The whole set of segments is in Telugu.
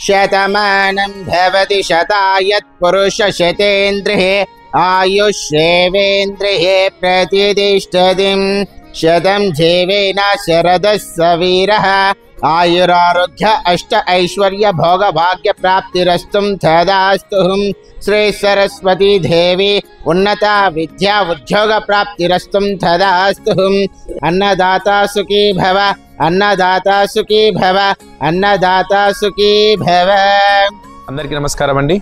शतमानं भवति शतायत् पुरुष शतेन्द्रिये आयुष्येवेन्द्रिये प्रतिष्ठतिं शतं जीवेन शरदः सवीरः आयुरारोग्य अष्ट ऐश्वर्य भोग भाग्य प्राप्तिरस्तु तदास्तु श्री सरस्वती देवी उन्नता विद्या उद्योग प्राप्तिरस्तु तदास्तु अन्नदाता सुखी भव अन्नदाता सुखी भव अन्नदाता सुखी भव। అందరికీ నమస్కారం అండి।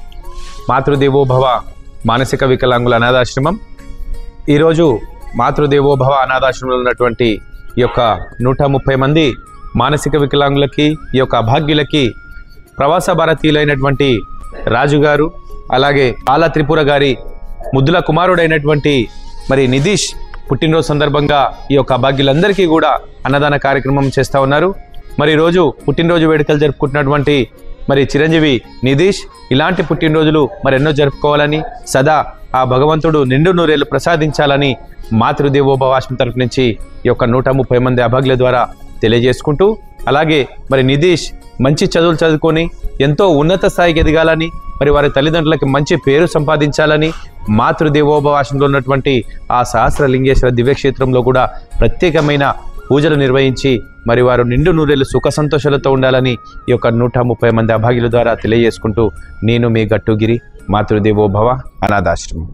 మాతృదేవో భవ మానసిక వికలాంగుల అనాథాశ్రమం ఈరోజు మాతృదేవో భవ అనాథాశ్రమంలో ఉన్నటువంటి ఈ యొక్క 130 మంది మానసిక వికలాంగులకి ఈ యొక్క అభాగ్యులకి ప్రవాస భారతీయులైనటువంటి రాజు గారు అలాగే ఆల త్రిపుర గారి ముద్దుల కుమారుడైనటువంటి మరి నిధీష్ పుట్టినరోజు సందర్భంగా ఈ యొక్క అభాగ్యులందరికీ కూడా అన్నదాన కార్యక్రమం చేస్తూ ఉన్నారు। మరి ఈరోజు పుట్టినరోజు వేడుకలు జరుపుకుంటున్నటువంటి మరి చిరంజీవి నిధీష్ ఇలాంటి పుట్టినరోజులు మరి ఎన్నో జరుపుకోవాలని సదా ఆ భగవంతుడు నిండు నూరేళ్లు ప్రసాదించాలని మాతృదేవోభవ ఆశ్రమం తరఫు నుంచి ఈ యొక్క 130 మంది అభాగ్యుల ద్వారా తెలియజేసుకుంటూ అలాగే మరి నిధీష్ మంచి చదువులు చదువుకొని ఎంతో ఉన్నత స్థాయికి ఎదగాలని మరి వారి తల్లిదండ్రులకి మంచి పేరు సంపాదించాలని మాతృదేవోభవ ఆశ్రమంలో ఉన్నటువంటి ఆ సహస్రలింగేశ్వర దివ్యక్షేత్రంలో కూడా ప్రత్యేకమైన పూజలు నిర్వహించి మరి వారు నిండు నూరేళ్లు సుఖ సంతోషాలతో ఉండాలని ఈ యొక్క 130 మంది అభాగ్యుల ద్వారా తెలియజేసుకుంటూ నేను మీ గట్టుగిరి మాతృదేవోభవ అనాథాశ్రమం।